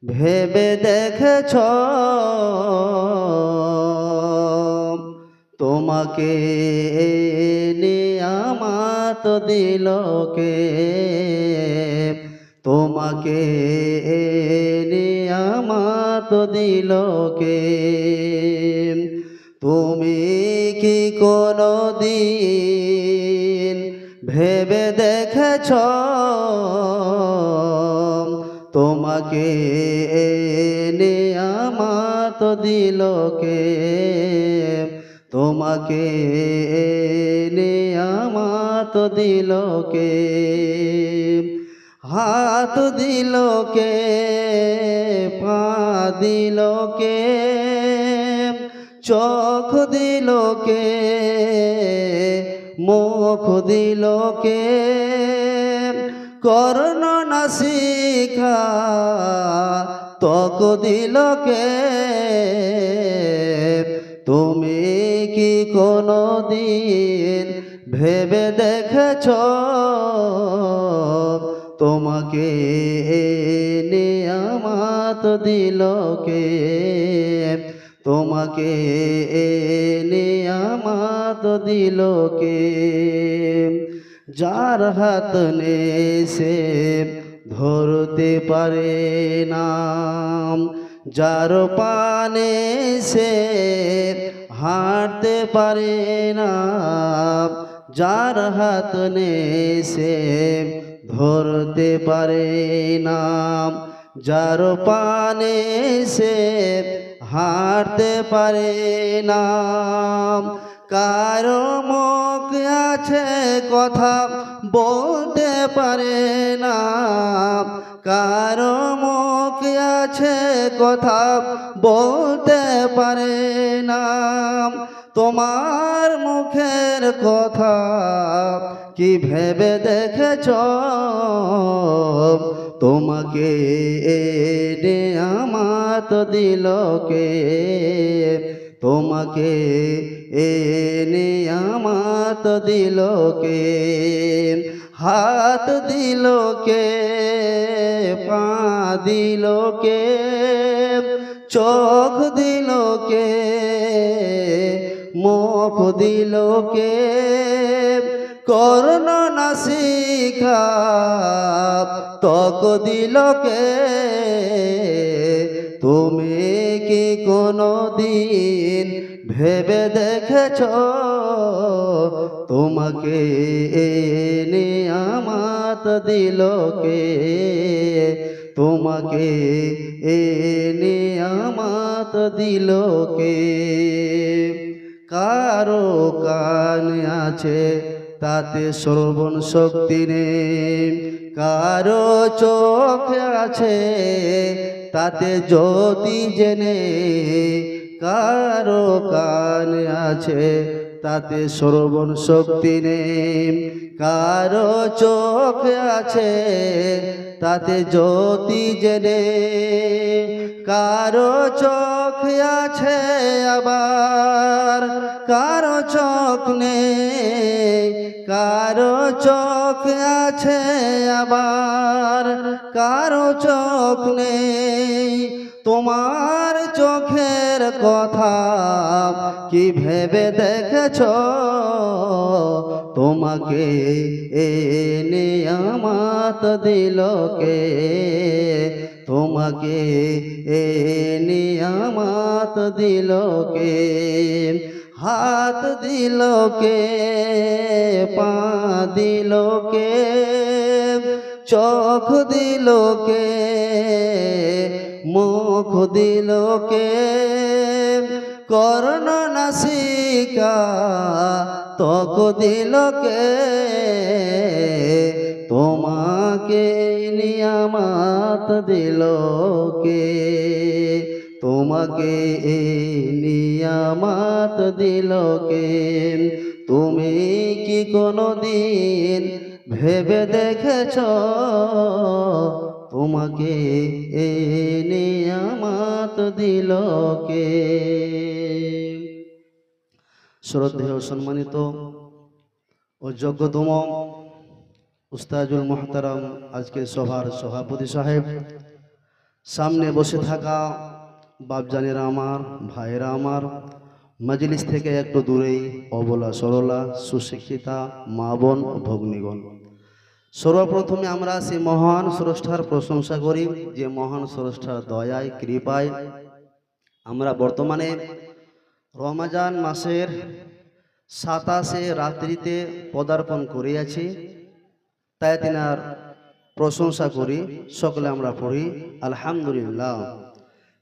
ভেবে দেখেছ তোমাকে নিয়ামত দিল কে? তোমাকে নিয়ামত দিল কে? তুমি কি কোনদিন ভেবে দেখেছ তোমাকে নিয়ামত দিল কে? তোমাকে নিয়ামত দিল কে? হাত দিল কে? পা দিল কে? চোখ দিল কে? মুখ দিল কে? কর্ণ নাসিকা ত্বক দিল কে? তুমি কি কোনদিন ভেবে দেখেছ তোমাকে নিয়ামত দিল কে? তোমাকে নিয়ামত দিল কে? যার হাত নেই সে ধরতে পারে না, যার পানে সে হাঁটতে পারে না, যার হাত নেই সে ধরতে পারে না, যার পানে সে হাঁটতে পারে না। কারো মুখ আছে কথা বলতে পারে না, কারো মুখ আছে কথা বলতে পারে না। তোমার মুখের কথা কি ভেবে দেখেছ তোমাকে নিয়ামত দিল কে? তোমাকে নিয়ামত দিল কে? হাত দিল কে? পা দিল কে? চোখ দিল কে? মুখ দিল কে? কর্ণ নাসিকা ত্বক দিল কে? তুমি কি কোনদিন ভেবে দেখেছ তোমাকে নিয়ামত দিল কে? তোমাকে নিয়ামত দিল কে? কারো কান আছে তাতে শ্রবণ শক্তি নেই, কারো চোখ আছে তাতে জ্যোতি জেনে, কারো কান আছে তাতে শ্রবণ শক্তি নেই, কারো চোখ আছে তাতে জ্যোতি জেনে, কারো চোখ আছে আবার কারো চোখ নেই, কারো চোখ আছে আবার কারো চোখ নেই। তোমার চোখের কথা কি ভেবে দেখেছ তোমাকে নিয়ামত দিল কে? তোমাকে নিয়ামত দিল কে? হাত দিল কে? পা দিল কে? চোখ দিল কে? মুখ দিল কে? কর্ণ নাসিকা ত্বক দিল কে? তোমাকে নিয়ামত দিল কে? তোমাকে নিয়ামত দিল কে? তুমি কি কোনদিন ভেবে দেখেছ তোমাকে নিয়ামত দিল কে? শ্রদ্ধেয় সম্মানিত ও যোগ্যতম উস্তাজুল মুহতারাম, আজকে সভার সভাপতি সাহেব, সামনে বসে থাকা বাপজানেরা আমার, ভাইয়েরা আমার, মজলিস থেকে একটু দূরেই অবলা সরলা সুশিক্ষিতা মা বোন ও ভগ্নীগণ, সর্বপ্রথমে আমরা সেই মহান স্রষ্টার প্রশংসা করি যে মহান স্রষ্টার দয়ায় কৃপায় আমরা বর্তমানে রমজান মাসের 27 রাত্রিতে পদার্পণ করিয়াছি। তাই তিনার প্রশংসা করি, সকলে আমরা পড়ি আলহামদুলিল্লাহ।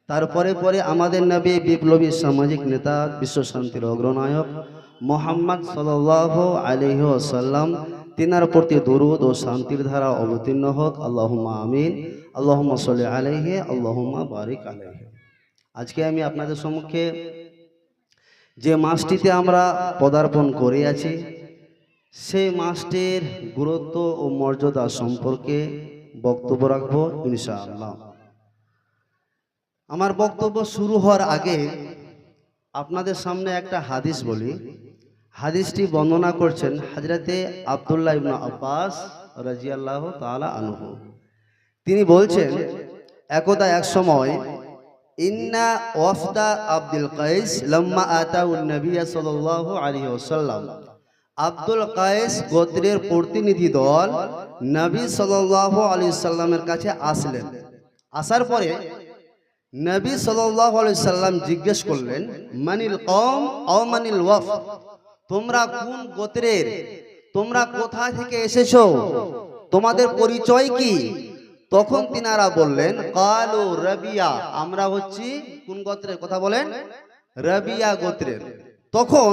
তারপরে পরে আমাদের নবী বিপ্লবী সামাজিক নেতা, বিশ্ব শান্তির অগ্রনায়ক মুহাম্মদ সাল্লাল্লাহু আলাইহি ওয়াসাল্লাম, তিনার প্রতি দরুদ ও শান্তির ধারা অবতীর্ণ হোক। আল্লাহুম্মা আমিন। আল্লাহুম্মা সাল্লি আলাইহি, আল্লাহুম্মা বারিক আলাইহি। আজকে আমি আপনাদের সম্মুখে যে মাসটিতে আমরা পদার্পণ করিয়াছি সেই মাসটির গুরুত্ব ও মর্যাদা সম্পর্কে বক্তব্য রাখবো ইনশাআল্লাহ। আমার বক্তব্য শুরু হওয়ার আগে আপনাদের সামনে একটা হাদিস বলি। হাদিসটি বর্ণনা করছেন হযরতে আব্দুল্লাহ ইবনে আব্বাস রাদিয়াল্লাহু তাআলা আনহু। তিনি বলছেন, একদা এক সময় ইন্না ওয়াফদা আব্দুল কাইস লাম্মা আতাউ নবী সাল্লাল্লাহু আলাইহি ওয়াসাল্লাম, আব্দুল কাইস গোত্রের প্রতিনিধি দল নবী সাল্লাল্লাহু আলাইহি সাল্লামের কাছে আসলেন। আসার পরে নবী সাল্লাল্লাহু আলাইহি সাল্লাম জিজ্ঞেস করলেন, মানিল কওম আও মানিল ওয়াফদ, তোমরা কোন গোত্রের, তোমরা কোথা থেকে এসেছো, তোমাদের পরিচয় কি? তখন তিনারা বললেন, কালু রাবিয়া, আমরা হচ্ছি কোন গোত্রের, কথা বলেন, রাবিয়া গোত্রের। তখন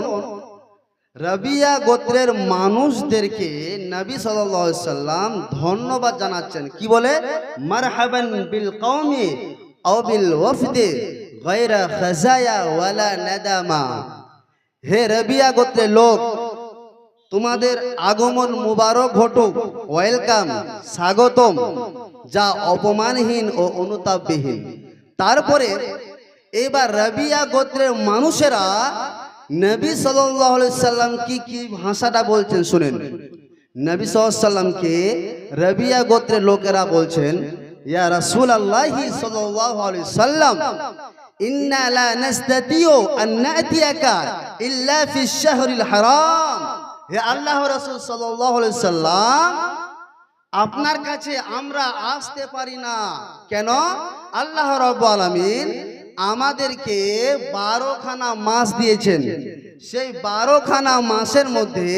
রাবিয়া গোত্রের মানুষদেরকে নবী সাল্লাল্লাহু আলাইহি সাল্লাম ধন্যবাদ জানাচ্ছেন। কি বলে? মারহাবান বিল কওমি আও বিল ওয়াফদি গায়রা খাজায়া ওয়ালা নাদামা। হে রাবিয়া গোত্রের লোক, তোমাদের আগমন মুবারক ঘটুক, ওয়েলকাম, স্বাগতম, যা অপমানহীন ও অনুতাপবিহীন। তারপরে এবার রাবিয়া গোত্রের মানুষেরা নবী সাল্লাল্লাহু আলাইহি সাল্লাম কি ভাষাটা বলছেন শুনেন। নবী সাল্লাল্লাহু আলাইহি সাল্লামকে রাবিয়া গোত্রের লোকেরা বলছেন, ইয়া রাসূলুল্লাহি সাল্লাল্লাহু আলাইহি সাল্লাম, ইন্না লা নাস্তাতিউ আন নাতিয়াকা ইল্লা ফি শাহরিল হারাম। হে আল্লাহর রাসূল সাল্লাল্লাহু আলাইহি সাল্লাম, আপনার কাছে আমরা আসতে পারি না। কেন? আল্লাহ রাব্বুল আলামিন আমাদেরকে 12খানা মাস দিয়েছেন। সেই 12খানা মাসের মধ্যে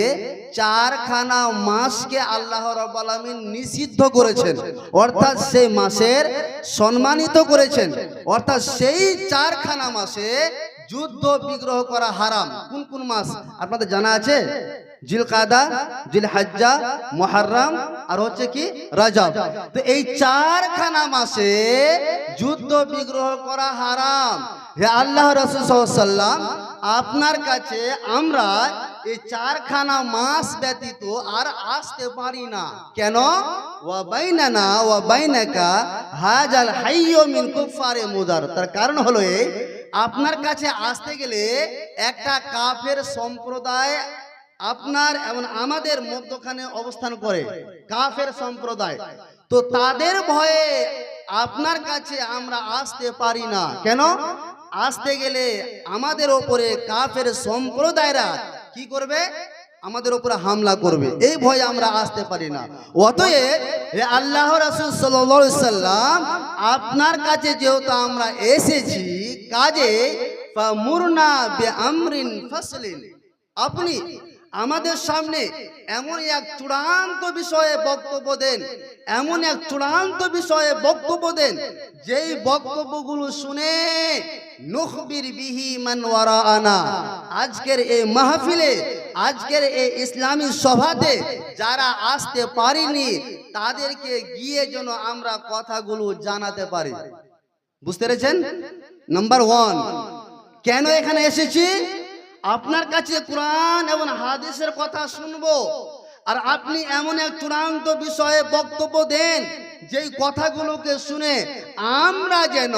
4খানা মাসকে আল্লাহ রাব্বুল আলামিন নিষিদ্ধ করেছেন, অর্থাৎ সেই মাসের সম্মানিত করেছেন। অর্থাৎ সেই 4খানা মাসে যুদ্ধ বিগ্রহ করা হারাম। কোন কোন মাস আপনাদের জানা আছে? জিলকাদা, জিলহজ্জা, মুহররম আর হচ্ছে কি রজব। তো এই 4খানা মাসে যুদ্ধ বিগ্রহ করা হারাম। হে আল্লাহ রাসূল সাল্লাল্লাহু আলাইহি ওয়াসাল্লাম, আপনার কাছে আমরা এই 4খানা মাস ব্যতীত আর আসতে পারি না। কেন? ওয়া বাইনানা ওয়া বাইনাকা হাজাল হাইয়্যু মিন কুফারে মুদার। তার কারণ হলো এই, আপনার কাছে আসতে গেলে একটা কাফের সম্প্রদায় আপনার এবং আমাদের মধ্যখানে অবস্থান করে, কাফের সম্প্রদায়। তো তাদের ভয়ে আপনার কাছে আমরা আসতে পারি না। কেন? আসতে গেলে আমাদের ওপরে কাফের সম্প্রদায়রা কি করবে? আমাদের উপরে হামলা করবে, এই ভয়ে আমরা আসতে পারি না। অতএব হে আল্লাহর রাসূল সাল্লাল্লাহু আলাইহি সাল্লাম, আপনার কাছে যেহেতু আমরা এসেছি, কাজে ফামুরনা বিআমরিন ফাসলিন, আপনি আমাদের সামনে এমন এক চূড়ান্ত বিষয়ে বক্তব্য দেন, এমন এক চূড়ান্ত বিষয়ে বক্তব্য দেন, যেই বক্তব্যগুলো শুনে নুখবির বিহি মান ওয়ারাআনা, আজকের এই মাহফিলে, আজকের এই ইসলামী সভাতে যারা আসতে পারিনি তাদেরকে গিয়ে যেন আমরা কথাগুলো জানাতে পারি। বুঝতে পেরেছেন? নাম্বার 1, কেন এখানে এসেছি? আপনার কাছে কোরআন এবং হাদিসের কথা শুনবো, আর আপনি এমন এক চূড়ান্ত বিষয়ে বক্তব্য দেন যেই কথাগুলোকে শুনে আমরা যেন,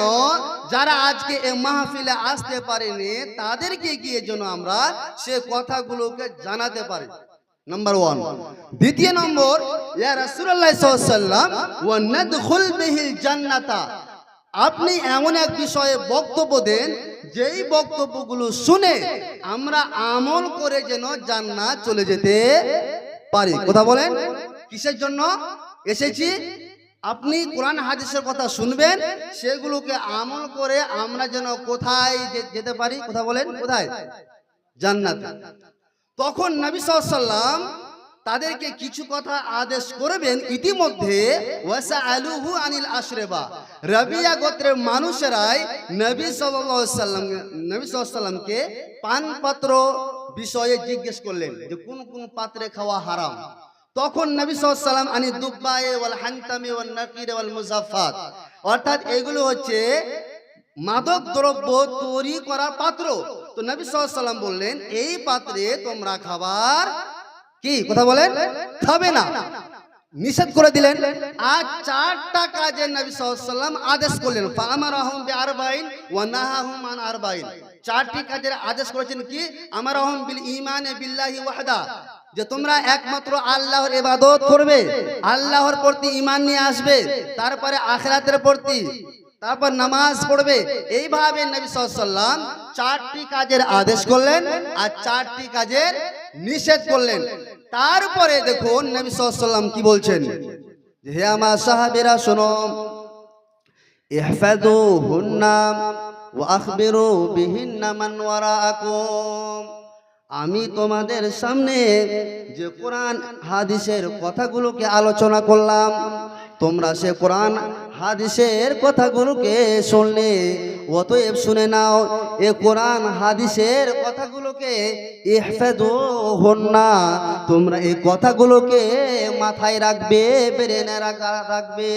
যারা আজকে এই মাহফিলে আসতে পারেনি তাদেরকে গিয়ে যেন আমরা সে কথাগুলোকে জানাতে পারি। নাম্বার 1। দ্বিতীয় নম্বর, ইয়া রাসূলুল্লাহ সাল্লাল্লাহু আলাইহি ওয়াসাল্লাম ওয়া নাদখুল বিহিল জান্নাতা, আপনি এমন এক বিষয়ে বক্তব্য দেন যেই বক্তব্যগুলো শুনে আমরা আমল করে যেন জান্নাত চলে যেতে পারি। কথা বলেন, কিসের জন্য এসেছি? আপনি কোরআন হাদিসের কথা শুনবেন, সেগুলোকে আমল করে আমরা যেন কোথায় যেতে পারি? কথা বলেন, কোথায়? জান্নাতে। তখন নবী সাল্লাল্লাহু আলাইহি ওয়াসাল্লাম তাদেরকে কিছু কথা আদেশ করবেন। ইতিমধ্যে ওয়াসআলুহু আনিল আশরিবা, রাবিয়া গোত্রের মানুষেরাই নবী সাল্লাল্লাহু আলাইহি ওয়াসাল্লামকে পানপাত্র বিষয়ে জিজ্ঞেস করলেন যে কোন কোন পাত্রে খাওয়া হারাম। তখন নবী সাল্লাল্লাহু আলাইহি ওয়াসাল্লাম আনি দুব্বায়ে ওয়াল হানতামি ওয়ান নাকির ওয়াল মুজাফফাত, অর্থাৎ এগুলো হচ্ছে মাদক দ্রব্য তৈরি করার পাত্র। তো নবী সাল্লাল্লাহু আলাইহি ওয়াসাল্লাম বললেন এই পাত্রে তোমরা খাবার কি? কথা বলেন, খাবে না, নিষেধ করে দিলেন। আর 4টা কাজে নবী সাল্লাল্লাহু আলাইহি ওয়াসাল্লাম আদেশ করলেন। ফাআমারাহুম বিআরবাইন ওয়া নাহাহুম আন আরবাইন, 4টি কাজের আদেশ করেছেন কি? আমারাহুম বিল ঈমানে বিল্লাহি ওয়াহদা, যে তোমরা একমাত্র আল্লাহর ইবাদত করবে, আল্লাহর প্রতি ঈমান নিয়ে আসবে, তারপরে আখিরাতের প্রতি, তারপর নামাজ পড়বে। এইভাবে নবী সাল্লাল্লাহু আলাইহি ওয়াসাল্লাম 4টি কাজের আদেশ করলেন আর 4টি কাজের নিষেধ করলেন। তারপরে দেখুন নবী সাল্লাল্লাহু আলাইহি ওয়াসাল্লাম কি বলছেন, হে আমার সাহাবীরা শোনো, ইহফাযুহুন্না ওয়া আখবিরু বিহিন্না মান ওয়ারাআকুম, আমি তোমাদের সামনে যে কোরআন হাদিসের কথাগুলোকে আলোচনা করলাম, তোমরা সে কোরআন হাদিসের কথাগুলোকে শুনলে, অতএব শুনে নাও এ কোরআন হাদিসের কথাগুলোকে ইহফাযুহুন্না, তোমরা এই কথাগুলোকে মাথায় রাখবে, ব্রেনে রাখবে,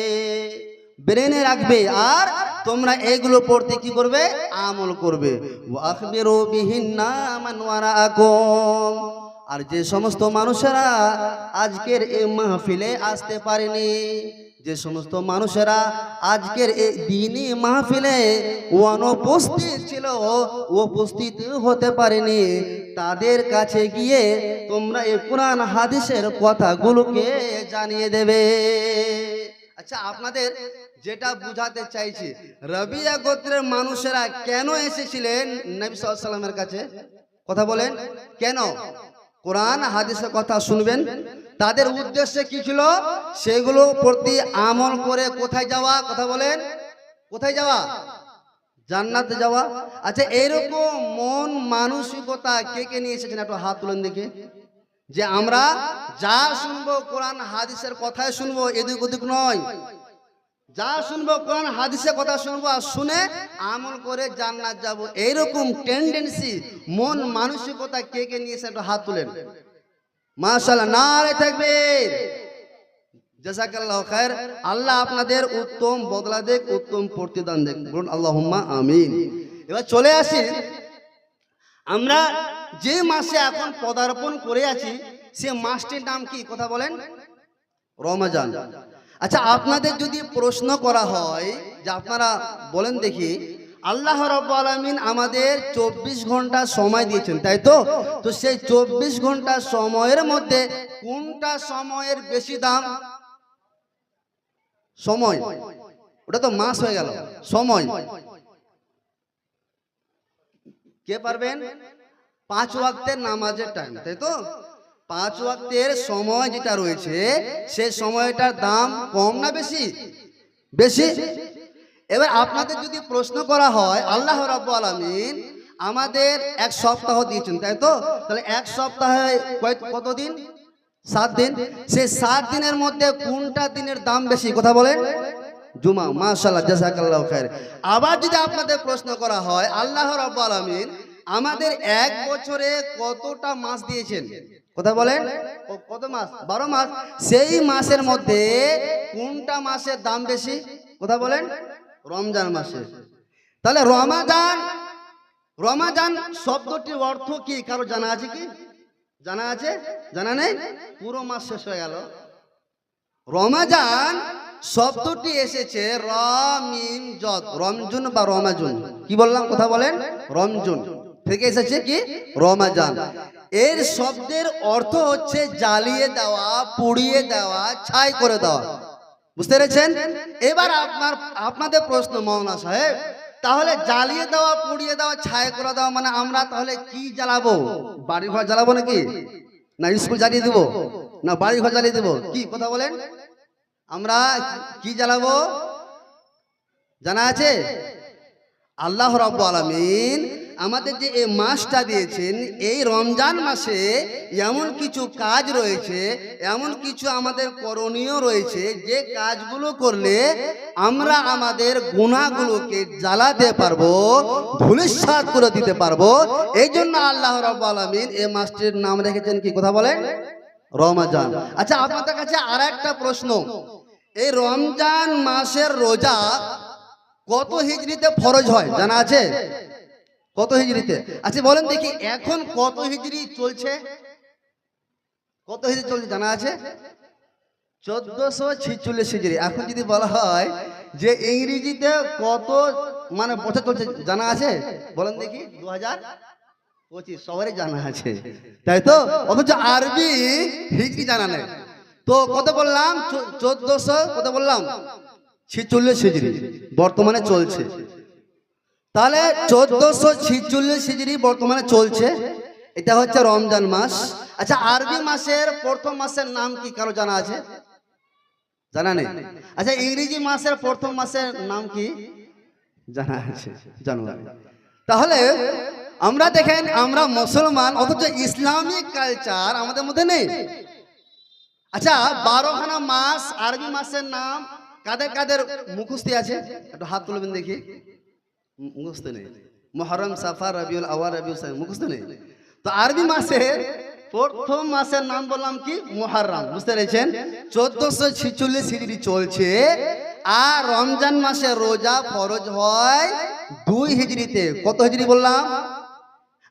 ব্রেনে রাখবে, আর তোমরা এগুলো পড়তে কি করবে? আমল করবে। ওয়া আখবিরু বিহিন্না মান ওয়ারাআকুম, আর যে সমস্ত মানুষেরা আজকের এই মাহফিলে আসতে পারেনি, যে সমস্ত মানুষেরা আজকের এই দ্বীনি মাহফিলে অনুপস্থিত ছিল, উপস্থিত হতে পারেনি, তাদের কাছে গিয়ে তোমরা এই কোরআন হাদিসের কথাগুলোকে জানিয়ে দেবে। আচ্ছা, আপনাদের যেটা বুঝাতে চাইছি, রাবিয়া গোত্রের মানুষেরা কেন এসেছিলেন নবী সাল্লাল্লাহু আলাইহি ওয়াসাল্লামের কাছে? কথা বলেন, কেন? কোরআন হাদিসের কথা শুনবেন। তাদের উদ্দেশ্য কি ছিল? সেগুলো প্রতি আমল করে কোথায় যাওয়া? কথা বলেন, কোথায় যাওয়া? জান্নাতে যাওয়া। আচ্ছা, এইরকম মন মানসিকতা কে কে নিয়ে এসেছেন? একটু হাত তুলেন দেখি। যে আমরা যা শুনবো কোরআন হাদিসের কথাই শুনবো, এদিক ওদিক নয়। যা শুনবো কোরআন হাদিসের কথা শুনবো, আর শুনে আমল করে জান্নাত যাব, এইরকম টেন্ডেন্সি মন মানসিকতা কে কে নিয়েছে? একটু হাত তুলেন। মাশাআল্লাহ, নারে তাকবীর, জাযাকাল্লাহু খায়র। আল্লাহ আপনাদের উত্তম বদলা দেখ, উত্তম প্রতিদান দেখ, বলুন আল্লাহুম্মা আমিন। এবার চলে আসি, আমরা যে মাসে এখন পদার্পণ করে আছি সে মাসটির নাম কি? কথা বলেন, রমজান। আচ্ছা, আপনাদের যদি প্রশ্ন করা হয় যে আপনারা বলেন দেখি, আল্লাহ রাব্বুল আলামিন আমাদের 24 ঘন্টা সময় দিয়েছেন, তাই তো? তো সেই 24 ঘন্টা সময়ের মধ্যে কোনটা সময়ের বেশি দাম? সময়। ওটা তো মাস হয়ে গেল। সময় কে পারবেন? 5 ওয়াক্তের নামাজের টাইম, তাই তো? 5 ওয়াক্তের সময় যেটা রয়েছে, সেই সময়টার দাম কম না বেশি? বেশি। এবার আপনাদের যদি প্রশ্ন করা হয়, আল্লাহ রাব্বুল আলামিন আমাদের 1 সপ্তাহ দিয়েছেন, তাই তো? তাহলে 1 সপ্তাহে কত দিন? 7 দিন। সেই 7 দিনের মধ্যে কোনটা দিনের দাম বেশি? কথা বলেন, জুমা। মাশাআল্লাহ, জাযাকাল্লাহু খায়র। আবার যদি আপনাদের প্রশ্ন করা হয়, আল্লাহ রাব্বুল আলামিন আমাদের 1 বছরে কতটা মাস দিয়েছেন? কথা বলেন, কত মাস? 12 মাস। সেই মাসের মধ্যে কোনটা মাসের দাম বেশি? কথা বলেন, রমজান মাসে। তাহলে রমাজান শব্দটির অর্থ কি কারো জানা আছে কি? জানা আছে? জানা নেই? পুরো মাস শেষ হয়ে গেল। রমাজান শব্দটি এসেছে র মিম জদ, রমজুন বা রমাজুন। কি বললাম? কথা বলেন, রমজুন থেকে এসেছে কি? রমাজান। এর শব্দের অর্থ হচ্ছে জ্বালিয়ে দেওয়া, পুড়িয়ে দেওয়া, ছাই করে দেওয়া। বুঝতে পেরেছেন? এবার আপনাদের প্রশ্ন মাওলানা সাহেব, তাহলে জ্বালিয়ে দেওয়া, পুড়িয়ে দেওয়া, ছাই করে দেওয়া মানে আমরা তাহলে কি জ্বালাবো? বাড়ি ঘর জ্বালাবো নাকি? না স্কুল জ্বালিয়ে দেবো? না বাড়ি ঘর জ্বালিয়ে দেবো? কি কথা বলেন? আমরা কি জ্বালাবো জানা আছে? আল্লাহ রাব্বুল আলামিন আমাদের যে এই মাসটা দিয়েছেন, এই রমজান মাসে এমন কিছু কাজ রয়েছে, এমন কিছু আমাদের করণীয় রয়েছে, যে কাজগুলো করলে আমরা আমাদের গুনাহগুলোকে জ্বালাতে পারবো, ধূলিসাৎ করে দিতে পারবো। এই জন্য আল্লাহ রাব্বুল আলামিন এই মাসটির নাম রেখেছেন কি কথা বলেন? রমজান। আচ্ছা, আপনাদের কাছে আর একটা প্রশ্ন, এই রমজান মাসের রোজা কত হিজরিতে ফরজ হয় জানা আছে? কত হিজরিতে? আচ্ছা বলেন দেখি, এখন কত হিজরি চলছে? কত হিজরি চলছে জানা আছে? 1446 হিজরি। এখন যদি বলা হয় যে ইংরেজিতে কত মানে বছর চলছে জানা আছে? বলেন দেখি। 2025 সবারই জানা আছে, তাই তো? অথচ আরবি হিজরি জানা নেই। তো কত বললাম? 1400 কত বললাম? 46 হিজরি বর্তমানে চলছে। তাহলে 1446 হিজরি বর্তমানে চলছে, এটা হচ্ছে রমজান মাস। আচ্ছা, আরবি মাসের প্রথম মাসের নাম কি কারো জানা আছে? জানা নেই? আচ্ছা, ইংরেজি মাসের প্রথম মাসের নাম কি জানা আছে? জানুয়ারি। তাহলে আমরা দেখেন, আমরা মুসলমান, অথচ ইসলামিক কালচার আমাদের মধ্যে নেই। আচ্ছা, 12খানা মাস আরবি মাসের নাম কাদের কাদের মুখস্থ আছে? একটু হাত তুলবেন দেখি। মুখস্থ নেই। মুহররম, সাফার, রবিউল আওয়াল, রবিউল সানি মুখস্থ নেই। তো আরবি মাসের প্রথম মাসের নাম বললাম কি? মুহররম। বুঝতে পেরেছেন? 1446 হিজরি চলছে, আর রমজান মাসে রোজা ফরজ হয় 2 হিজরিতে। কত হিজরি বললাম?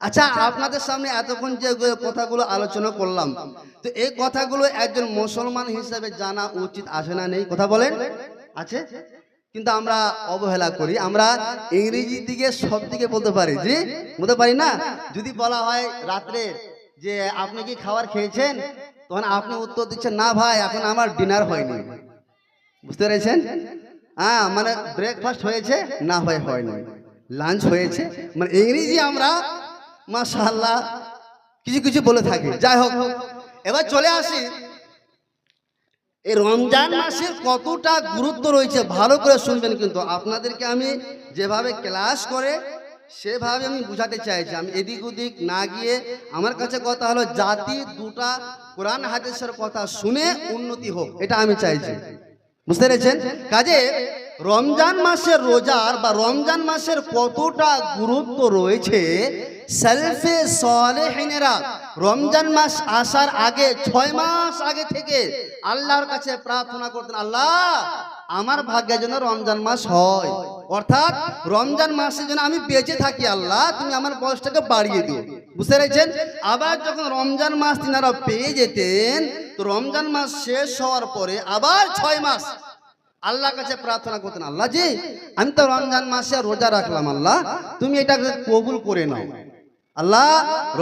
আচ্ছা, আপনাদের সামনে এতক্ষণ যে কথাগুলো আলোচনা করলাম, তো এই কথাগুলো একজন মুসলমান হিসেবে জানা উচিত আছে না নেই? কথা বলেন। আছে? কিন্তু আমরা অবহেলা করি, আমরা ইংরেজি দিকে সব দিকে বলতে পারি, জি বলতে পারি না। যদি বলা হয় রাত্রে যে আপনি কি খাবার খেয়েছেন, তখন আপনি উত্তর দিচ্ছেন না ভাই, এখন আমার ডিনার হয়নি। বুঝতে পেরেছেন? হ্যাঁ, মানে ব্রেকফাস্ট হয়েছে, না ভাই হয়নি, লাঞ্চ হয়েছে। মানে ইংরেজি আমরা মাশাআল্লাহ কিছু কিছু বলে থাকি। যাই হোক, এবার চলে আসি এই রমজান মাসের কতটা গুরুত্ব রয়েছে, ভালো করে শুনবেন। কিন্তু আপনাদেরকে আমি যেভাবে ক্লাস করে সেভাবে আমি বুঝাতে চাইছি। আমি এদিক ওদিক না গিয়ে, আমার কাছে কথা হলো জাতি দুটা কোরআন হাদিসের কথা শুনে উন্নতি হোক, এটা আমি চাইছি। বুঝতে পেরেছেন? কাজে রমজান মাসের রোজার বা রমজান মাসের কতটা গুরুত্ব রয়েছে, সালফে সালেহিনেরা রমজান মাস আসার আগে 6 মাস আগে থেকে আল্লাহর কাছে প্রার্থনা করতেন, আল্লাহ আমার ভাগ্যে যেন রমজান মাস হয়, অর্থাৎ রমজান মাসে যেন আমি বেঁচে থাকি, আল্লাহ তুমি আমার বয়সটাকে বাড়িয়ে দিও। বুঝতে পেরেছেন? আবার যখন রমজান মাস তিনারা পেয়ে যেতেন, তো রমজান মাস শেষ হওয়ার পরে আবার 6 মাস আল্লাহর কাছে প্রার্থনা করতেন, আল্লাহ জি আমি তো রমজান মাসে রোজা রাখলাম, আল্লাহ তুমি এটাকে কবুল করে নাও। আল্লাহ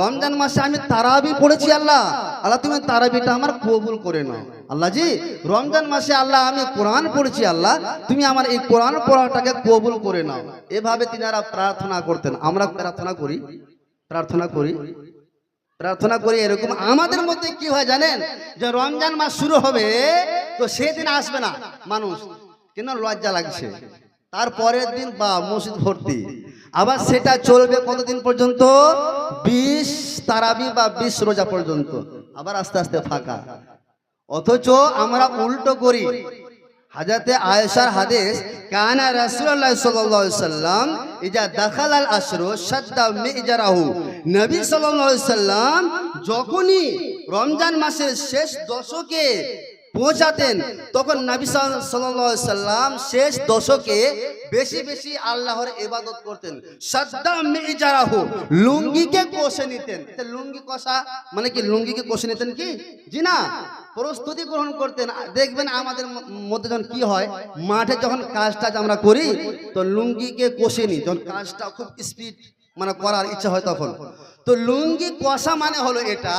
রমজান মাসে আমি তারাবি পড়েছি, আল্লাহ আল্লাহ তুমি তারাবিটা আমার কবুল করে নাও। আল্লাহ জি রমজান মাসে আল্লাহ আমি কোরআন পড়েছি, আল্লাহ তুমি আমার এই কোরআন পড়াটাকে কবুল করে নাও। এভাবে তিনারা প্রার্থনা করতেন। আমরা প্রার্থনা করি, প্রার্থনা করি, প্রার্থনা করি এরকম। আমাদের মধ্যে কি হয় জানেন? যে রমজান মাস শুরু হবে, তো সেদিন আসবে না মানুষ, কেন লজ্জা লাগছে। তার পরের দিন বা মসজিদ ভর্তি, আবার সেটা চলবে কতদিন পর্যন্ত? 20 তারাবি বা 20 রোজা পর্যন্ত, আবার আস্তে আস্তে ফাঁকা। অথচ আমরা উল্টো করি। হযরতে আয়েশার হাদিস, কানা রাসূলুল্লাহ সাল্লাল্লাহু আলাইহি সাল্লাম ইজা দাখালাল আশরু শাদ্দা মিজরাহু, নবী সাল্লাল্লাহু আলাইহি সাল্লাম যখনই রমজান মাসের শেষ দশকে পৌঁছাতেন, তখন নবী সাল্লাল্লাহু আলাইহি সাল্লাম শেষ দশকে বেশি বেশি আল্লাহর ইবাদত করতেন। শাদ্দা মিজরাহু, লুঙ্গিকে কষে নিতেন। লুঙ্গি কষা মানে কি? লুঙ্গিকে কষে নিতেন কি? জি না, প্রস্তুতি গ্রহণ করতেন। দেখবেন আমাদের মধ্যে যখন কি হয়, মাঠে যখন কাজটা আমরা করি, তো লুঙ্গিকে কষে নিই, যখন কাজটা খুব স্পিড মানে করার ইচ্ছা হয় তখন। তো লুঙ্গি কষা মানে হলো এটা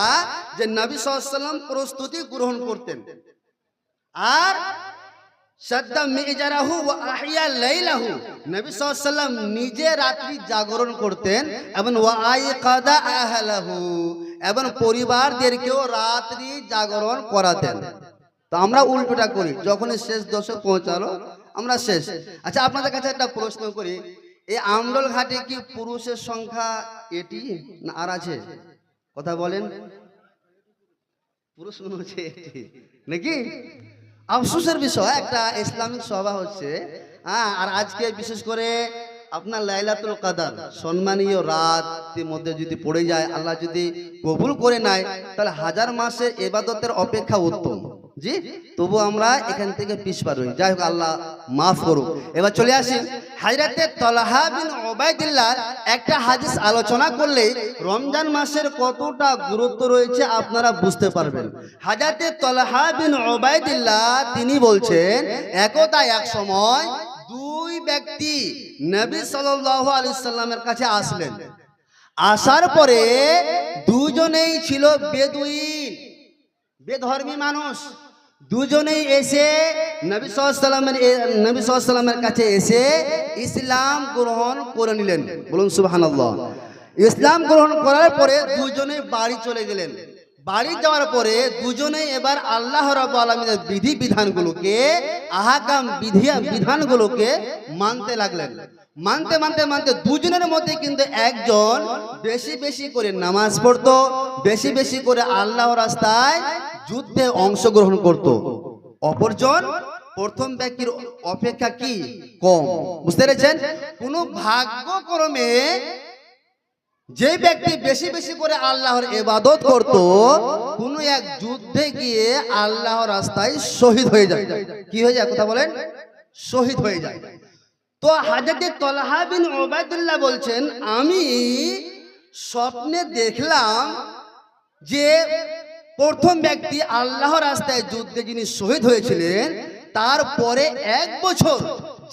যে নবী সাল্লাল্লাহু আলাইহি ওয়াসাল্লাম প্রস্তুতি গ্রহণ করতেন, আর সাদ্দা মিজারাহু ওয়া আহিয়া লাইলাহু, নবী সাল্লাল্লাহু আলাইহি ওয়াসাল্লাম নিজে রাত্রি জাগরণ করতেন এবং ওয়া আইকাদা আহলাহু, এবং পরিবারদেরকেও রাত্রি জাগরণ করাতেন। তো আমরা উল্টোটা করি, যখনই শেষ দশক পৌঁছালো আমরা শেষ। আচ্ছা, আপনাদের কাছে একটা প্রশ্ন করি, এই আমডল ঘাটে কি পুরুষের সংখ্যা এটি না আর আছে? কথা বলেন। পুরুষ মনে হচ্ছে এটি নাকি? আফসোসের বিষয়, একটা ইসলামিক সভা হচ্ছে, হ্যাঁ, আর আজকে বিশেষ করে আপনার লাইলাতুল কদর সম্মানীয় রাতের মধ্যে যদি পড়ে যায়, আল্লাহ যদি কবুল করে নেয়, তাহলে হাজার মাসের ইবাদতের অপেক্ষা উত্তম। জি, তবু আমরা এখান থেকে পিছপা রই। যাই হোক, আল্লাহ মাফ করুক। এবার চলে আসি হযরতে তালহা বিন উবাইদুল্লাহ একটা হাদিস আলোচনা করলে রমজান মাসের কতটা গুরুত্ব রয়েছে আপনারা বুঝতে পারবেন। হযরতে তালহা বিন উবাইদুল্লাহ তিনি বলছেন, একদা এক সময় দুই ব্যক্তি নবী সাল্লাল্লাহু আলাইহি সাল্লামের কাছে আসলেন। আসার পরে দুজনেই ছিল বেদুইন, বেধর্মী মানুষ। দুজনেই এসে নবী সাল্লাল্লাহু আলাইহি সাল্লামের কাছে এসে ইসলাম গ্রহণ করে নিলেন। বলুন সুবহানাল্লাহ। ইসলাম গ্রহণ করার পরে দুজনেই বাড়ি চলে গেলেন। বাড়ি যাওয়ার পরে দুজনেই এবার আল্লাহ রাব্বুল আলামিনের বিধি বিধানগুলোকে, আহকাম বিধানগুলোকে মানতে লাগলেন। মানতে মানতে মানতে দুজনের মধ্যে কিন্তু একজন বেশি বেশি করে নামাজ পড়তো, বেশি বেশি করে আল্লাহর রাস্তায় যুদ্ধে অংশগ্রহণ করত। অপরজন প্রথম ব্যক্তির অপেক্ষা কি কম। বুঝতে পেরেছেন? কোন ভাগ্যক্রমে যে ব্যক্তি বেশি বেশি করে আল্লাহর ইবাদত করত, কোন এক যুদ্ধে গিয়ে আল্লাহর রাস্তায় শহীদ হয়ে যায়। কি হয়ে যায়? কথা বলেন। শহীদ হয়ে যায়। তো হযরতে তালহা বিন উবাইদুল্লাহ বলছেন, আমি স্বপ্নে দেখলাম যে প্রথম ব্যক্তি আল্লাহর রাস্তায় যুদ্ধে যিনি শহীদ হয়েছিলেন, তারপরে 1 বছর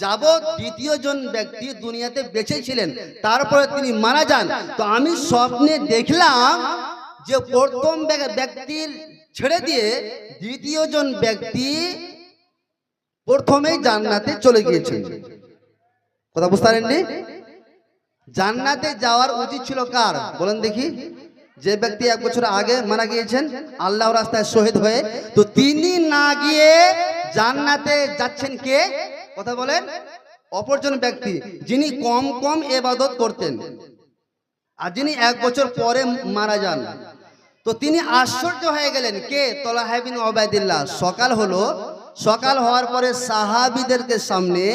যাবৎ দ্বিতীয় জন ব্যক্তি দুনিয়াতে বেঁচে ছিলেন, তারপরে তিনি মারা যান। তো আমি স্বপ্নে দেখলাম যে প্রথম ব্যক্তির ছেড়ে দিয়ে দ্বিতীয় জন ব্যক্তি প্রথমেই জান্নাতে চলে গিয়েছেন। কথা বুঝতে পারেননি? জান্নাতে যাওয়ার উচিত ছিল কার? বলেন দেখি। যে ব্যক্তি 1 বছর আগে মারা গিয়েছেন আল্লাহর রাস্তায় শহীদ হয়ে, তো তিনি না গিয়ে জান্নাতে যাচ্ছেন কে? কথা বলেন। অপরজন ব্যক্তি যিনি কম কম ইবাদত করতেন আর যিনি 1 বছর পরে মারা যান। তো তিনি আশ্চর্য হয়ে গেলেন। কে? তালহা বিন উবাইদুল্লাহ। সকাল হলো, সকাল হওয়ার পরে সাহাবীদেরকে সামনে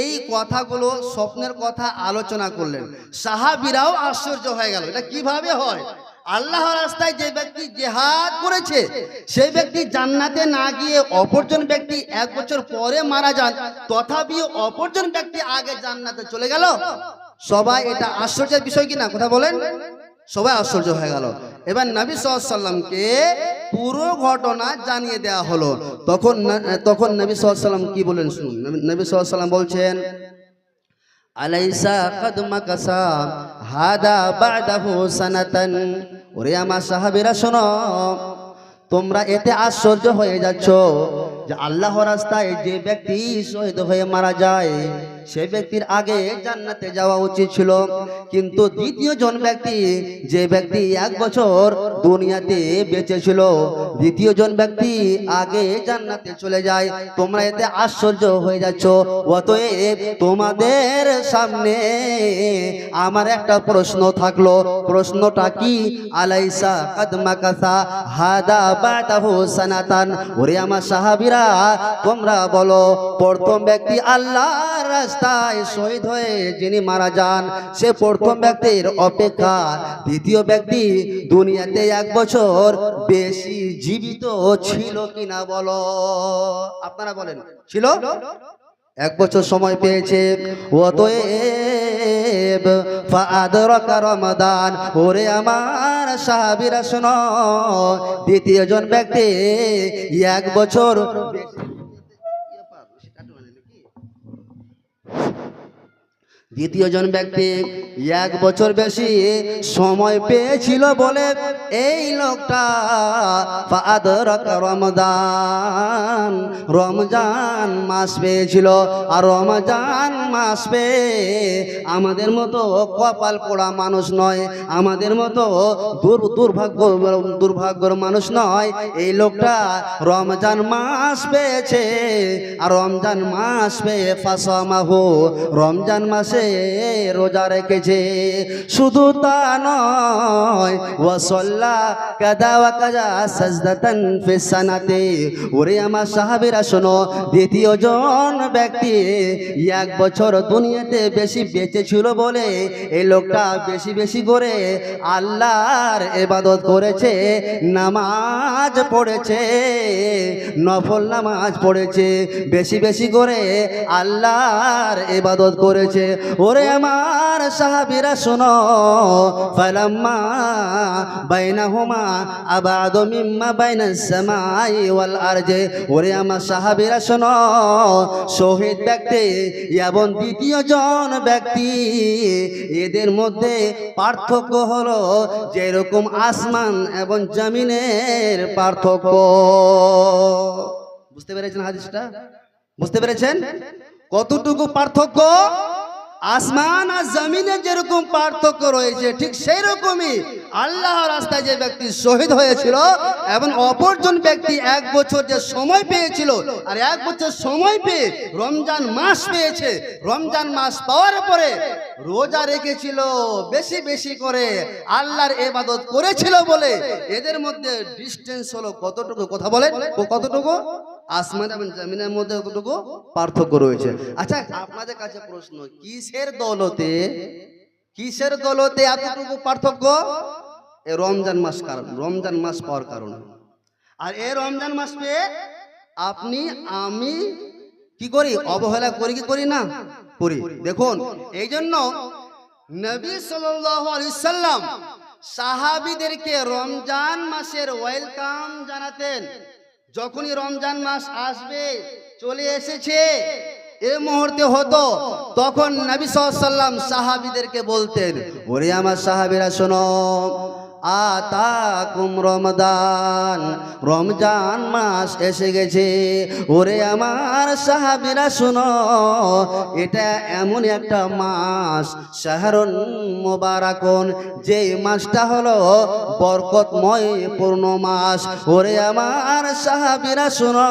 এই কথাগুলো, স্বপ্নের কথা আলোচনা করলেন। সাহাবীরাও আশ্চর্য হয়ে গেল, এটা কিভাবে হয়? আল্লাহর রাস্তায় যে ব্যক্তি জিহাদ করেছে সেই ব্যক্তি জান্নাতে না গিয়ে অপরজন ব্যক্তি 1 বছর পরে মারা যান, তথাপি অপরজন ব্যক্তি আগে জান্নাতে চলে গেল। সবাই এটা আশ্চর্যের বিষয় কিনা? কথা বলেন। সবাই আশ্চর্য হয়ে গেল। এবার নবী সাল্লাল্লাহু আলাইহি সাল্লামকে পুরো ঘটনা জানিয়ে দেওয়া হলো। তখন নবী সাল্লাল্লাহু আলাইহি সাল্লাম কি বলেন শুনুন। নবী সাল্লাল্লাহু আলাইহি সাল্লাম বলছেন, আলাইসা কদ মাকাসা হাদা বাদাহু সানাতান। ওরে আমার সাহাবীরা শোনো, তোমরা এতে আশ্চর্য হয়ে যাচ্ছ যে আল্লাহর রাস্তায় যে ব্যক্তি শহীদ হয়ে মারা যায় সে ব্যক্তির আগে জান্নাতে যাওয়া উচিত ছিল, কিন্তু দ্বিতীয় জন ব্যক্তি, যে ব্যক্তি 1 বছর দুনিয়াতে বেঁচে ছিল, দ্বিতীয় জন ব্যক্তি আগে জান্নাতে চলে যায়। তোমরা এতে আশ্চর্য হয়ে যাচ্ছ। অতএব তোমাদের সামনে আমার একটা প্রশ্ন থাকলো। প্রশ্নটা কি? আলাইসা কাদ মাকাসা হাদা বাদাহু সানাতান। ওরে আমার সাহাবীরা, তোমরা বলো, প্রথম ব্যক্তি আল্লাহর রাস্তায় শহীদ হয়ে যিনি মারা যান সে প্রথম ব্যক্তির অপেক্ষা দ্বিতীয় ব্যক্তি দুনিয়াতে 1 বছর বেশি জীবিত ছিল কিনা বলো। আপনারা বলেন, ছিল? 1 বছর সময় পেয়েছে। অতএব ফাআদরাকা রমাদান। ওরে আমার সাহাবীরা শোনো, দ্বিতীয় জন ব্যক্তি 1 বছর দ্বিতীয় জন ব্যক্তি 1 বছর বেশি সময় পেয়েছিল বলে এই লোকটা ফাদরাকা রমজান, রমজান মাস পেয়েছিল। আর রমজান মাস পেয়ে আমাদের মতো কপাল পোড়া মানুষ নয়, আমাদের মতো দুর্ভাগ্যর মানুষ নয়। এই লোকটা রমজান মাস পেয়েছে, আর রমজান মাস পেয়ে ফাসামাহু, রমজান মাসে রোজা রেখেছে। শুধু তা নয়, ওয়াসাল্লা কাদা ওয়া কাদা সাজদাতান ফিস সানাতে। ওরে আমার সাহাবীরা শোনো, দ্বিতীয় জন ব্যক্তি 1 বছর দুনিয়াতে বেশি বেঁচে ছিল বলে এই লোকটা বেশি বেশি করে আল্লাহর ইবাদত করেছে, নামাজ পড়েছে, নফল নামাজ পড়েছে, বেশি বেশি করে আল্লাহর ইবাদত করেছে। ওরে আমার সাহাবীরা শোনো, ফালাম্মা বাইনাহুমা আবাদু মিম্মা বাইনাস সামাই ওয়াল আরজি। ওরে আমার সাহাবীরা শোনো, শহীদ ব্যক্তি এবং দ্বিতীয় জন ব্যক্তি, এদের মধ্যে পার্থক্য হলো যেরকম আসমান এবং জমিনের পার্থক্য। বুঝতে পেরেছেন হাদিসটা? বুঝতে পেরেছেন কতটুকু পার্থক্য? আসমান আর জমিনে যেরকম পার্থক্য রয়েছে, ঠিক সেই রকমই আল্লাহর রাস্তায় যে ব্যক্তি শহীদ হয়েছিল এবং অপরজন ব্যক্তি 1 বছর যে সময় পেয়েছিল, আর 1 বছর সময় পেয়ে রমজান মাস পেয়েছে, রমজান মাস পাওয়ার পরে রোজা রেখেছিল, বেশি বেশি করে আল্লাহর ইবাদত করেছিল বলে এদের মধ্যে ডিসটেন্স হলো কতটুকু? কথা বলেন, কতটুকু? আসমান এবং জমিনের মধ্যে কতটুকু পার্থক্য রয়েছে। আচ্ছা, আপনাদের কাছে প্রশ্ন, কিসের দৌলতে এতটুকু পার্থক্য? এই রমজান মাস, কারণ রমজান মাস পাওয়ার কারণে। আর এই রমজান মাস পেয়ে আপনি আমি কি করি? অবহেলা করি কি করি না? করি। দেখুন, এই জন্য নবী সাল্লাল্লাহু আলাইহি সাল্লাম সাহাবীদেরকে রমজান মাসের ওয়েলকাম জানাতেন। যখনই রমজান মাস আসবে, চলে এসেছে এই মুহূর্তে হতো, তখন নবী সাল্লাল্লাহু আলাইহি সাল্লাম সাহাবীদেরকে বলতেন, ওরে আমার সাহাবীরা শোনো, আতাকুম রমাদান, রমজান মাস এসে গেছে। ওরে আমার সাহাবীরা শোনো, এটা এমন একটা মাস, শাহরুন মুবারাকুন, যে মাসটা হলো বরকতময় পূর্ণ মাস। ওরে আমার সাহাবীরা শোনো,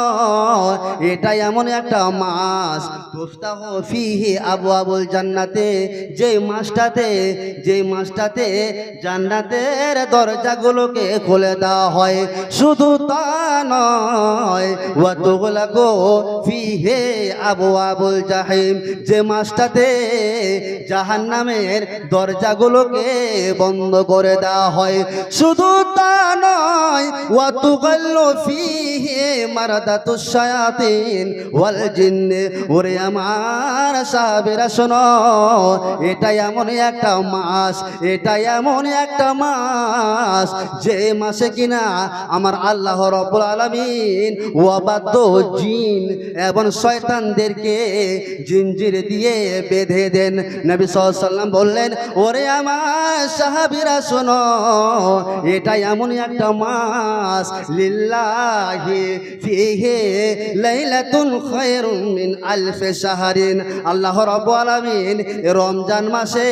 এটা এমন একটা মাস, তুফতাহু ফিহি আবওয়াবুল জান্নাতে, যে মাসটাতে জান্নাতের দরজাগুলোকে খুলে দেওয়া হয়। শুধু তা নয়, ওয়া তুগলাকু ফিহি আবওয়াবুল জাহিম, যে মাসটাতে জাহান্নামের দরজাগুলোকে বন্ধ করে দেওয়া হয়। শুধু তা নয়, ওয়া তুগাল্লু ফিহি মারাদাতুশ শায়াতিন ওয়াল জিন্ন। ওরে আমার সাহাবীরা শোনো, এটা এমন একটা মাস, এটা এমন একটা মাস, যে মাসে কিনা আমার আল্লাহ রাব্বুল আলামিন ওয়াবাদ জিন এবং শয়তানদেরকে জিনজির দিয়ে বেঁধে দেন। নবী সাল্লাল্লাহু আলাইহি ওয়াসাল্লাম বললেন, ওরে আমার সাহাবীরা শোনো, এটা এমন একটা মাস, লিল্লাহি ফিহি লাইলাতুন খায়রুম মিন আলফি শাহরিন। আল্লাহ রাব্বুল আলামিন রমজান মাসে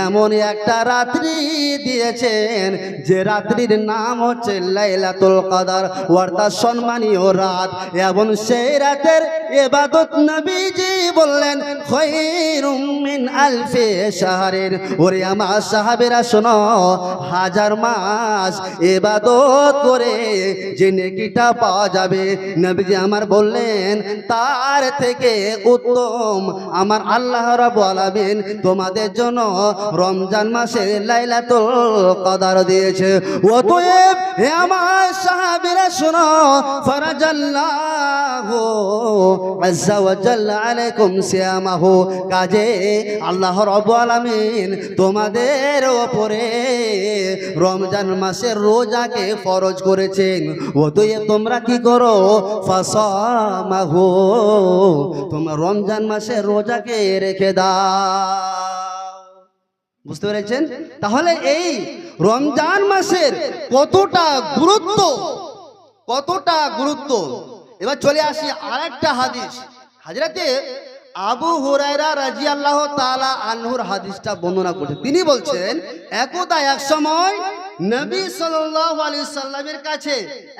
এমন একটা রাত্রি দিয়েছেন, যে রাত্রির নাম হচ্ছে লাইলাতুল কদর, অর্থাৎ সম্মানীয় রাত। এবং সেই রাতের ইবাদত নবীজি বললেন খায়রুম মিন আলফি শাহরিন। ওরে আমার সাহাবীরা শোনো, 1000 মাস ইবাদত করে যে নেকিটা পাওয়া যাবে, নবীজি আমার বললেন, তার থেকে উত্তম আমার আল্লাহ রাব্বুল আলামিন তোমাদের জন্য রমজান মাসে লাইলাতুল কদর দিয়েছে। অতএব হে আমার সাহাবীরা শোনো, ফারাজাল্লাহু আযজা ওয়া জাল্লা আলাইকুম সিয়ামাহু, কাজে আল্লাহ রাব্বুল আলামিন তোমাদের উপরে রমজান মাসের রোজাকে ফরজ করেছেন। অতএব তোমরা কি করো, ফাসামাহু, তোমরা রমজান মাসের রোজাকে রেখে দাও। বুঝতে পেরেছেন? তাহলে এই রমজান মাসের কতটা গুরুত্ব, কতটা গুরুত্ব। এবার চলে আসি আরেকটা হাদিস। হযরতে আবু হুরায়রা রাদিয়াল্লাহু তাআলা আনহুর হাদিসটা বর্ণনা করছেন। তিনি বলছেন, একদা এক সময় নবী সাল্লাল্লাহু আলাইহি সাল্লামের কাছে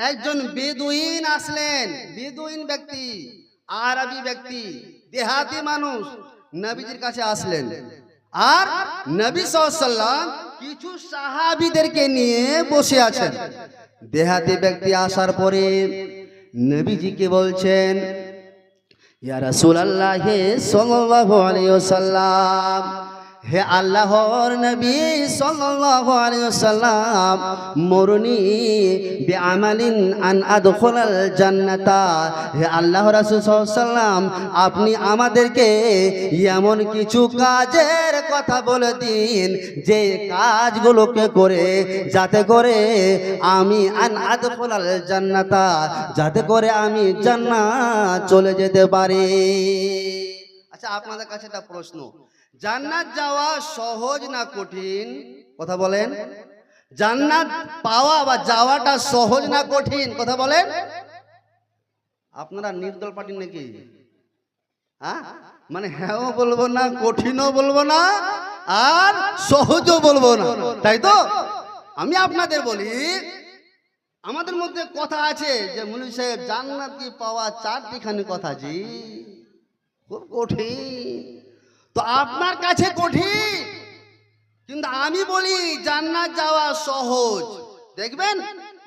একজন বেদুইন আসলেন। বেদুইন ব্যক্তি, আরবি ব্যক্তি, দেহাতি মানুষ নবীজির কাছে আসলেন। আর নবী সাল্লাল্লাহু আলাইহি সাল্লাম কিছু সাহাবীদেরকে নিয়ে বসে আছেন। দেহাতি ব্যক্তি আসার পরে নবীজিকে বলছেন, ইয়া রাসূলুল্লাহ সাল্লাল্লাহু আলাইহি ওয়াসাল্লাম, হে আল্লাহর নবী সাল্লাল্লাহু আলাইহি ওয়াসাল্লাম, মুরনি বিআমালিন আন আদখুলাল জান্নাতা, হে আল্লাহর রাসূল সাল্লাল্লাহু আলাইহি ওয়াসাল্লাম, আপনি আমাদেরকে এমন কিছু কাজের কথা বলে দিন যে কাজগুলোকে করে যাতে করে আমি আন আদখুলাল জান্নাতা, যাতে করে আমি জান্নাত চলে যেতে পারি। আচ্ছা, আপনাদের কাছে একটা প্রশ্ন, জান্নাত যাওয়া সহজ না কঠিন? কথা বলেন। জান্নাত পাওয়া বা যাওয়াটা সহজ না কঠিন? কথা বলেন। আপনারা নির্দল পার্টি নাকি? হ্যাঁ, মানে হ্যাঁও বলবো না, কঠিনও বলবো না, আর সহজও বলবো না, তাই তো? আমি আপনাদের বলি, আমাদের মধ্যে কথা আছে যে মুনি সাহেব জান্নাত কি পাওয়া চারটিখানি কথা, জি খুব কঠিন। তো আপনার কাছে কঠিন, কিন্তু আমি বলি জান্নাত যাওয়া সহজ। দেখবেন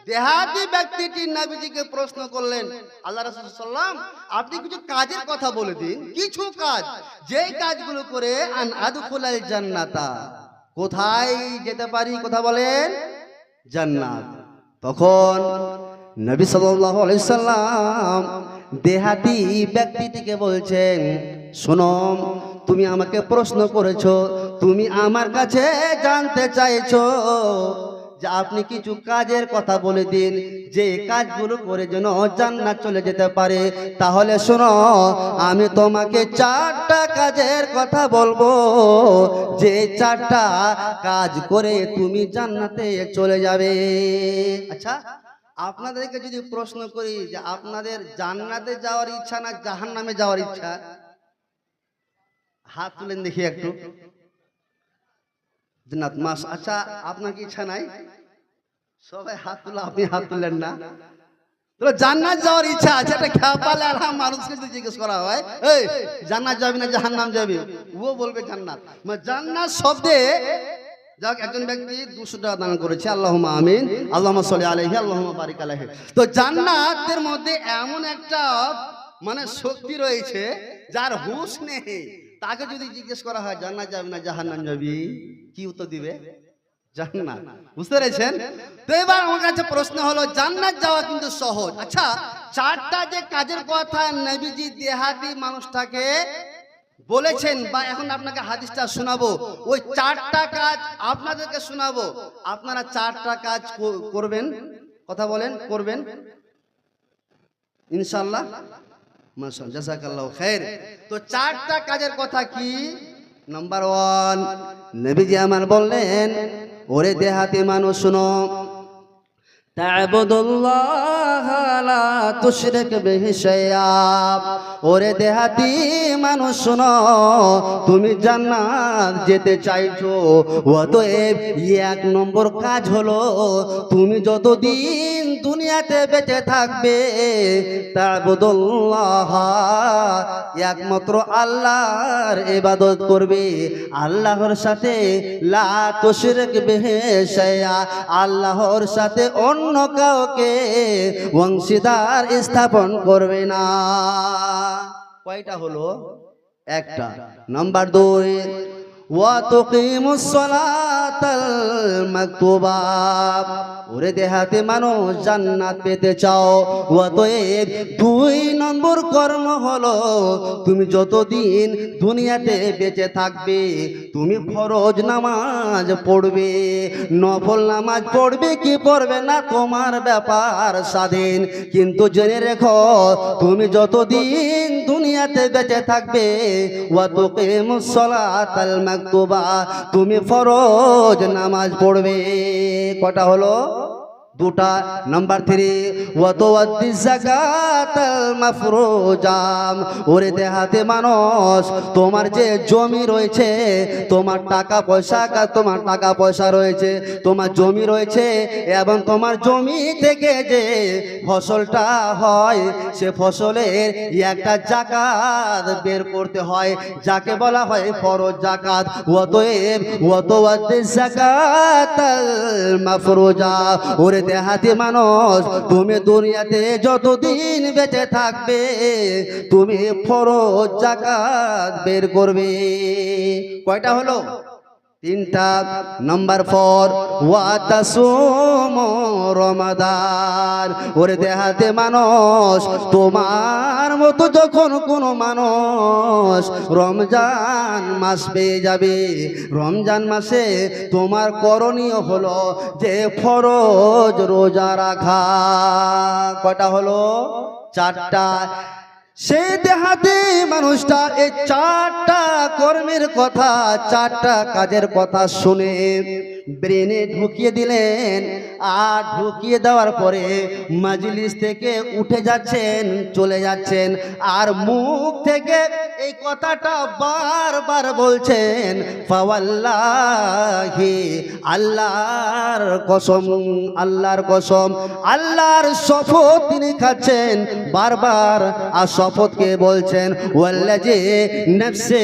দেহাতি ব্যক্তিটি নবীজিকে প্রশ্ন করলেন, আল্লাহ রাসূল সাল্লাল্লাহু আলাইহি ওয়াসাল্লাম, আপনি কিছু কাজের কথা বলে দিন, কিছু কাজ, যেই কাজগুলো করে আন আদখুলাল জান্নাতা, কোথায় যেতে পারি? কথা বলেন, জান্নাত। তখন নবী সাল্লাল্লাহু আলাইহি ওয়াসাল্লাম দেহাতি ব্যক্তিটিকে বলছেন, শোনো, তুমি আমাকে প্রশ্ন করেছো, তুমি আমার কাছে জানতে চাইছো যে আপনি কিছু কাজের কথা বলে দিন যে কাজগুলো করে যেন জান্নাত চলে যেতে পারে। তাহলে শোনো, আমি তোমাকে চারটা কাজের কথা বলবো, যে চারটা কাজ করে তুমি জান্নাতে চলে যাবে। আচ্ছা, আপনাদেরকে যদি প্রশ্ন করি যে আপনাদের জান্নাতে যাওয়ার ইচ্ছা না জাহান্নামে যাওয়ার ইচ্ছা, হাত তুলেন দেখি একটু। জান্নাত মাস, আচ্ছা আপনার কি ইচ্ছা নাই? সবাই হাত তুলো, আপনি হাত তুললেন না। তো জান্নাত যাওয়ার ইচ্ছা আছে, এটা খেপালে আর মানুষকে যদি জিজ্ঞেস করা হয়, এই জান্নাত যাবি না জাহান্নাম যাবি, ও বলবে জান্নাত। মানে জান্নাত শব্দে, যাক একজন ব্যক্তি 200 টাকা দান করেছে, আল্লাহুম্মা আমিন, আল্লাহুম্মা সাল্লি আলাইহি, আল্লাহুম্মা বারিক আলাইহি। তো জান্নাতের মধ্যে এমন একটা মানে শক্তি রয়েছে যার হুঁশ নেই। তাকে যদি জিজ্ঞেস করা হয় জান্নাত যাবি না জাহান্নাম যাবি, কি উত্তর দিবে? জান্নাত। বুঝতে পেরেছেন? তো এবার আমার কাছে প্রশ্ন হলো, জান্নাত যাওয়া কিন্তু সহজ। আচ্ছা, চারটা যে কাজের কথা নবীজি দেহাতি মানুষটাকে বলেছেন, বা এখন আপনাকে হাদিসটা শোনাবো, ওই চারটা কাজ আপনাদেরকে শোনাবো, আপনারা চারটা কাজ করবেন। কথা বলেন, করবেন ইনশাআল্লাহ? মাশাআল্লাহ, জাযাকাল্লাহু খাইর। তো চারটা কাজের কথা কি? নাম্বার 1, নবীজি আমার বললেন, ওরে দেহাতি মানুষ শুনো, তা'বুদুল্লাহ লা তুশরিক বিহি শাইআ। ওরে দেহাতি মানুষ শোনো, তুমি জান্নাত যেতে চাইছো, অতএব 1 নম্বর কাজ হলো, তুমি যতদিন দুনিয়াতে বেঁচে থাকবে তা'বুদুল্লাহ, একমাত্র আল্লাহর ইবাদত করবে, আল্লাহর সাথে লা তুশরিক বিহি শাইআ, আল্লাহর সাথে অন্য কাউকে অংশীদার স্থাপন করবে না। কয়টা হলো? একটা। নাম্বার 2, ওয়া তুকিমুস সালাত সলাতাল মাকতুবা। ওরে দেহাতে মানুষ জান্নাত পেতে চাও, অতএব 2 নম্বর কর্ম হলো তুমি যতদিন দুনিয়াতে বেঁচে থাকবে তুমি ফরজ নামাজ পড়বে। নফল নামাজ পড়বে কি পড়বে না তোমার ব্যাপার স্বাধীন, কিন্তু জেনে রেখো তুমি যতদিন দুনিয়াতে বেঁচে থাকবে ওয়াতুকিমুস সলাতাল মাকতুবা, তুমি ফরজ নামাজ পড়বে। কটা হলো? 2টা। নাম্বার 3 ওয়াতুআদ্দিস যাকাতাল মাফরুজা। ওরে দেহাতে মানুষ তোমার যে জমি রয়েছে, তোমার টাকা পয়সা রয়েছে, তোমার জমি রয়েছে, এবং তোমার জমি থেকে যে ফসলটা হয় সে ফসলের একটা যাকাত বের করতে হয়, যাকে বলা হয় ফরজ যাকাত। অতএব ওয়াতুআদ্দিস যাকাতাল মাফরুজা। ওরে দেহাতি মানুষ তুমি দুনিয়াতে যতদিন বেঁচে থাকবে তুমি ফরজ যাকাত বের করবে। কয়টা হলো? 3টা। নাম্বার 4 ওয়াতাসুমু রমাদান। ওরে দেহাতে মানুষ তোমার মতো যখন কোনো মানুষ রমজান মাস পেয়ে যাবে, রমজান মাসে তোমার করণীয় হলো যে ফরজ রোজা রাখা। কয়টা হলো? 4টা। সেই দেহাতে মানুষটা এই 4টা কর্মের কথা, 4টা কাজের কথা শুনে ব্রেনে ঢুকিয়ে দিলেন। আর ঢুকিয়ে দেওয়ার পরে মাজলিস থেকে উঠে যাচ্ছেন, চলে যাচ্ছেন, আর মুখ থেকে এই কথাটা বারবার বলছেন, ফাওয়াল্লাহি, আল্লাহর কসম, আল্লাহর কসম, আল্লাহর শপথ তিনি খাচ্ছেন বারবার। আর শপথকে বলছেন ওয়াল্লাজি নফসে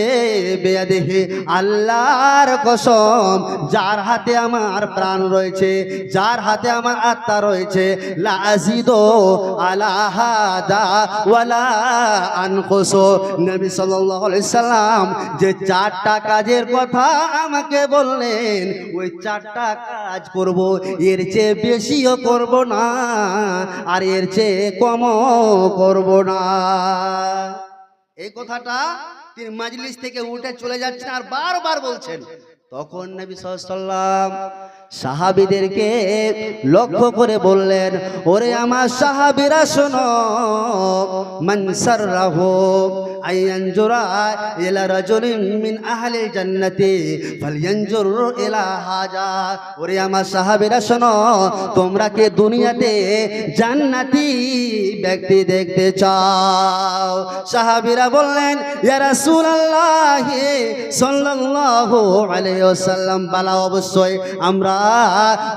বিয়াদিহি, আল্লাহর কসম যার হাতে আমার প্রাণ রয়েছে, যার হাতে আমার আত্মা রয়েছে, লা আজিদু আলা হাদা ওয়ালা আনকুসু। নবী সাল্লাল্লাহু আলাইহি সাল্লাম যে 4টা কাজের কথা আমাকে বললেন, ওই 4টা কাজ করব, এর চেয়ে বেশিও করব না আর এর চেয়ে কমও করব না। এই কথাটা তিনি মাজলিস থেকে উঠে চলে যাচ্ছেন আর বারবার বলছেন। তখন নবী সাল্লাল্লাহু আলাইহি সাল্লাম সাহাবীদেরকে লক্ষ্য করে বললেন, ওরে আমার সাহাবীরা শোনো, মান সাররাহু আয়ানজুরা ইলা রাজুলিন মিন আহলিল জান্নাতি ফালয়ানজুর ইলা হাজা। ওরে আমার সাহাবীরা শোনো, তোমরা কি দুনিয়াতে জান্নাতি ব্যক্তি দেখতে চাও? সাহাবীরা বললেন, ইয়া রাসূলুল্লাহ সাল্লাল্লাহু আলাইহি ওয়াসাল্লাম, বালা অবশ্যই আমরা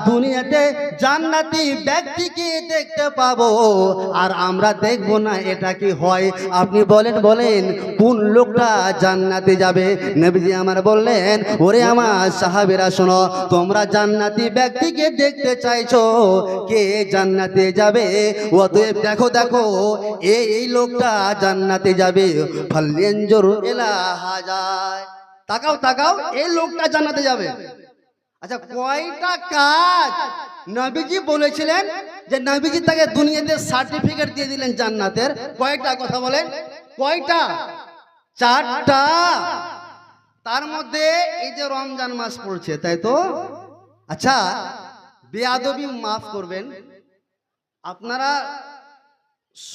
দুনিয়াতে জান্নাতি ব্যক্তিকে দেখতে পাবো, আর আমরা দেখবো না, এটা কি হয়? আপনি বলেন কোন লোকটা জান্নাতে যাবে? নবীজি আমার বললেন, ওরে আমার সাহাবীরা শোনো, তোমরা জান্নাতি ব্যক্তিকে দেখতে চাইছো, কে জান্নাতে যাবে? অতএব দেখো দেখো এই লোকটা জান্নাতে যাবে। ফালয়ানজুর ইলা হাজা, তাকাও তাকাও, এই লোকটা জান্নাতে যাবে। আচ্ছা, কয়টা কাজ নবীজি বলেছিলেন যে নবীজি তাকে দুনিয়াতে সার্টিফিকেট দিয়ে দিলেন জান্নাতের? কয়টা কথা বলেন? কয়টা? 4টা। তার মধ্যে এই যে রমজান মাস পড়ছে, তাই তো? আচ্ছা, বেয়াদবি মাফ করবেন, আপনারা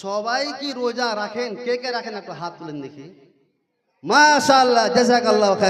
সবাই কি রোজা রাখেন? কে কে রাখেন একটু হাত তুলেন দেখি। মাশাআল্লাহ, জাযাকাল্লাহু খায়র।